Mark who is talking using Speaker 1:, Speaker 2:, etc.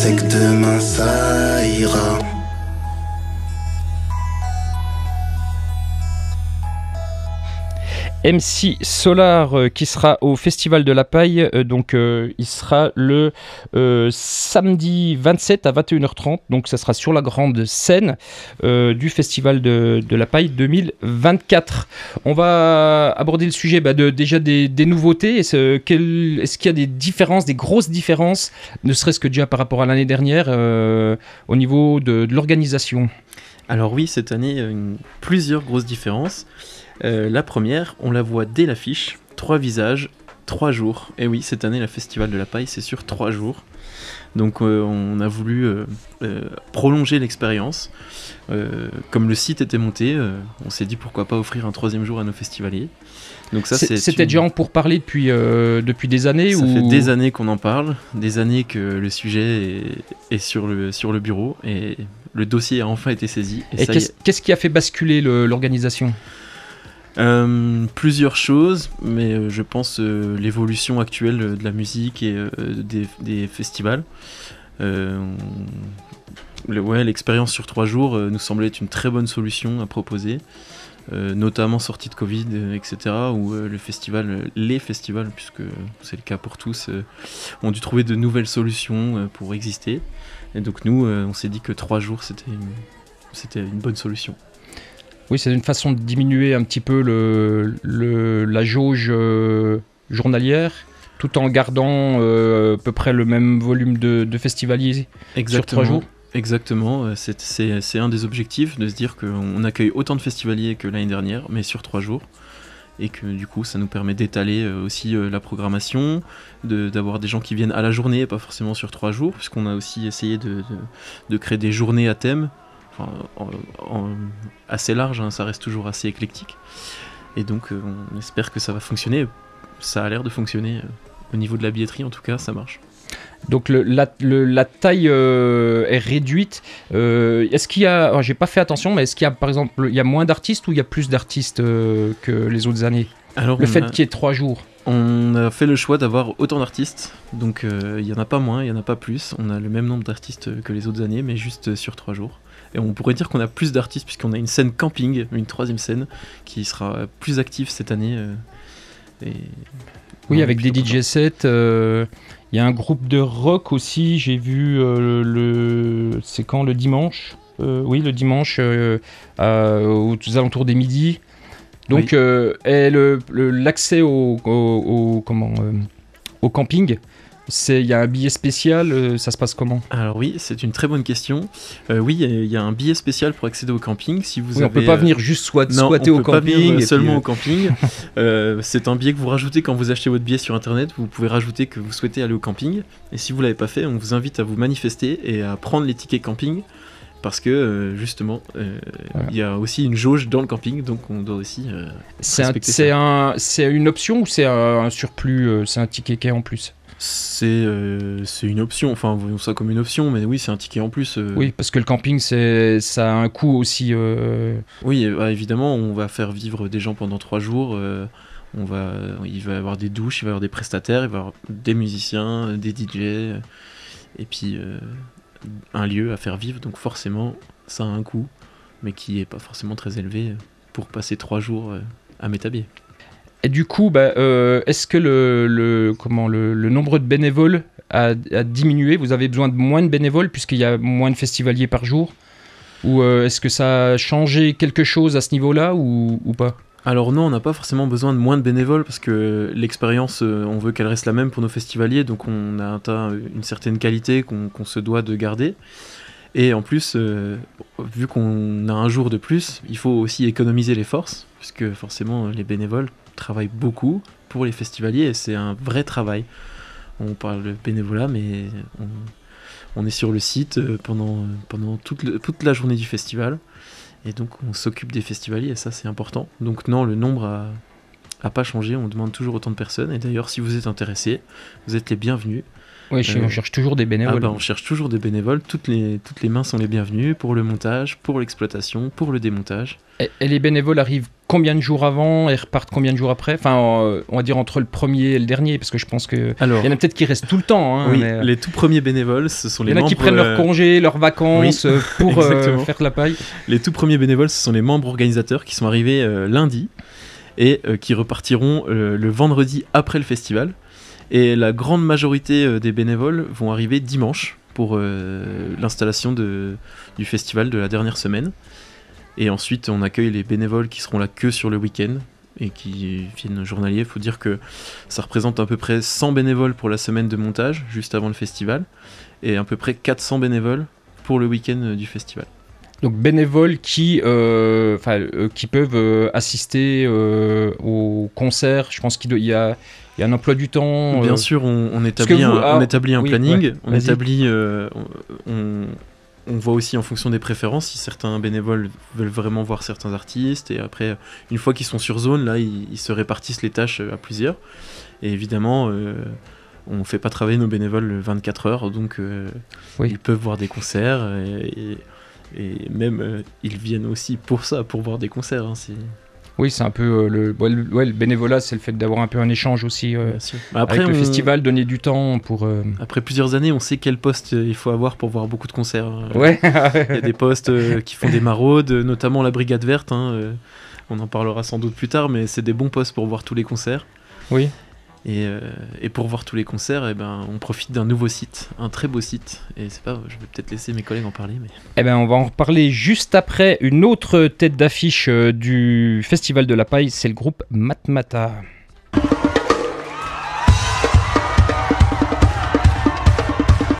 Speaker 1: c'est que demain ça ira.
Speaker 2: MC Solar qui sera au Festival de la Paille, il sera le samedi 27 à 21h30, donc ça sera sur la grande scène du Festival de la Paille 2024. On va aborder le sujet déjà des nouveautés. Est-ce qu'il y a des différences, des grosses différences, ne serait-ce que déjà par rapport à l'année dernière au niveau de l'organisation?
Speaker 3: Alors oui, cette année, plusieurs grosses différences. La première, on la voit dès l'affiche, 3 visages, 3 jours. Et oui, cette année, le Festival de la Paille, c'est sur 3 jours. Donc on a voulu prolonger l'expérience. Comme le site était monté, on s'est dit pourquoi pas offrir un 3e jour à nos festivaliers. Donc ça,
Speaker 2: c'était déjà en pourparlers depuis des années?
Speaker 3: Ça fait des années qu'on en parle, des années que le sujet est sur le bureau et le dossier a enfin été saisi.
Speaker 2: Et qu'est-ce qui a fait basculer l'organisation?
Speaker 3: Plusieurs choses, mais je pense l'évolution actuelle de la musique et des festivals. L'expérience sur 3 jours nous semblait être une très bonne solution à proposer, notamment sortie de Covid, etc., où les festivals, puisque c'est le cas pour tous, ont dû trouver de nouvelles solutions pour exister. Et donc nous, on s'est dit que 3 jours, c'était une bonne solution.
Speaker 2: Oui, c'est une façon de diminuer un petit peu la jauge journalière, tout en gardant à peu près le même volume de festivaliers.
Speaker 3: Exactement.
Speaker 2: Sur 3 jours.
Speaker 3: Exactement, c'est un des objectifs, de se dire qu'on accueille autant de festivaliers que l'année dernière, mais sur 3 jours. Et que du coup, ça nous permet d'étaler aussi la programmation, d'avoir des gens qui viennent à la journée, pas forcément sur 3 jours, puisqu'on a aussi essayé de créer des journées à thème. Assez large, hein, ça reste toujours assez éclectique. Et donc on espère que ça va fonctionner. Ça a l'air de fonctionner au niveau de la billetterie, en tout cas, ça marche.
Speaker 2: Donc la taille est réduite. Est-ce qu'il y a, alors, j'ai pas fait attention, mais est-ce qu'il y a par exemple il y a moins d'artistes ou il y a plus d'artistes que les autres années?
Speaker 3: Alors,
Speaker 2: le fait qu'il y ait 3 jours.
Speaker 3: On a fait le choix d'avoir autant d'artistes, donc il n'y en a pas moins, il n'y en a pas plus. On a le même nombre d'artistes que les autres années, mais juste sur 3 jours. Et on pourrait dire qu'on a plus d'artistes puisqu'on a une scène camping, une 3e scène, qui sera plus active cette année.
Speaker 2: Oui, avec des DJ sets. Il y a un groupe de rock aussi, j'ai vu c'est quand, le dimanche? Oui, le dimanche, aux alentours des midis. Donc, oui. L'accès au camping, il y a un billet spécial, ça se passe comment?
Speaker 3: Alors oui, c'est une très bonne question. Oui, il y a un billet spécial pour accéder au camping. Si vous
Speaker 2: on ne peut pas venir juste squatter au camping.
Speaker 3: Pas venir seulement au camping. C'est un billet que vous rajoutez quand vous achetez votre billet sur Internet. Vous pouvez rajouter que vous souhaitez aller au camping. Et si vous ne l'avez pas fait, on vous invite à vous manifester et à prendre les tickets camping. Parce que justement, il y a aussi une jauge dans le camping, donc on doit aussi respecter ça.
Speaker 2: C'est une option ou c'est un surplus, c'est un ticket qui est en plus?
Speaker 3: C'est une option, enfin voyons ça comme une option, mais oui, c'est un ticket en plus.
Speaker 2: Oui, parce que le camping, ça a un coût aussi.
Speaker 3: Oui, évidemment, on va faire vivre des gens pendant 3 jours. Il va y avoir des douches, il va y avoir des prestataires, il va y avoir des musiciens, des DJ, et puis un lieu à faire vivre. Donc forcément, ça a un coût, mais qui n'est pas forcément très élevé pour passer 3 jours à m'établir.
Speaker 2: Et du coup, est-ce que le nombre de bénévoles a diminué? Vous avez besoin de moins de bénévoles puisqu'il y a moins de festivaliers par jour? Ou est-ce que ça a changé quelque chose à ce niveau-là ou pas?
Speaker 3: Alors non, on n'a pas forcément besoin de moins de bénévoles parce que l'expérience, on veut qu'elle reste la même pour nos festivaliers, donc on a atteint une certaine qualité qu'on se doit de garder. Et en plus, vu qu'on a un jour de plus, il faut aussi économiser les forces, puisque forcément les bénévoles travaillent beaucoup pour les festivaliers et c'est un vrai travail. On parle de bénévolat, mais on est sur le site pendant toute la journée du festival et donc on s'occupe des festivaliers et ça c'est important. Donc non, le nombre a pas changé, on demande toujours autant de personnes et d'ailleurs si vous êtes intéressés, vous êtes les bienvenus.
Speaker 2: Oui, on cherche toujours des bénévoles.
Speaker 3: On cherche toujours des bénévoles, toutes les mains sont les bienvenues pour le montage, pour l'exploitation, pour le démontage.
Speaker 2: Et les bénévoles arrivent combien de jours avant et repartent combien de jours après? Enfin, on va dire entre le premier et le dernier, parce que je pense qu'il y en a peut-être qui restent tout le temps. Hein,
Speaker 3: oui, les tout premiers bénévoles, ce sont les membres...
Speaker 2: Il y en a qui prennent leurs congés, leurs vacances pour faire la paille.
Speaker 3: Les tout premiers bénévoles, ce sont les membres organisateurs qui sont arrivés lundi et qui repartiront le vendredi après le festival. Et la grande majorité des bénévoles vont arriver dimanche pour l'installation du festival de la dernière semaine. Et ensuite, on accueille les bénévoles qui seront là que sur le week-end et qui viennent journaliers. Il faut dire que ça représente à peu près 100 bénévoles pour la semaine de montage, juste avant le festival, et à peu près 400 bénévoles pour le week-end du festival.
Speaker 2: Donc bénévoles qui peuvent assister au concert. Je pense qu'il y a un emploi du temps.
Speaker 3: Bien sûr, on établit un planning. On voit aussi en fonction des préférences si certains bénévoles veulent vraiment voir certains artistes. Et après, une fois qu'ils sont sur zone, là, ils se répartissent les tâches à plusieurs. Et évidemment, on ne fait pas travailler nos bénévoles 24 heures. Donc, ils peuvent voir des concerts. Et même, ils viennent aussi pour ça, pour voir des concerts. Hein,
Speaker 2: Oui, c'est un peu le bénévolat, c'est le fait d'avoir un peu un échange aussi après, avec le festival, donner du temps pour...
Speaker 3: Après plusieurs années, on sait quel poste il faut avoir pour voir beaucoup de concerts.
Speaker 2: Ouais.
Speaker 3: Il y a des postes qui font des maraudes, notamment la Brigade Verte. On en parlera sans doute plus tard, mais c'est des bons postes pour voir tous les concerts.
Speaker 2: Oui.
Speaker 3: Et pour voir tous les concerts, on profite d'un nouveau site, un très beau site. Et je vais peut-être laisser mes collègues en parler. Mais...
Speaker 2: on va en reparler juste après. Une autre tête d'affiche du Festival de la Paille, c'est le groupe Matmata.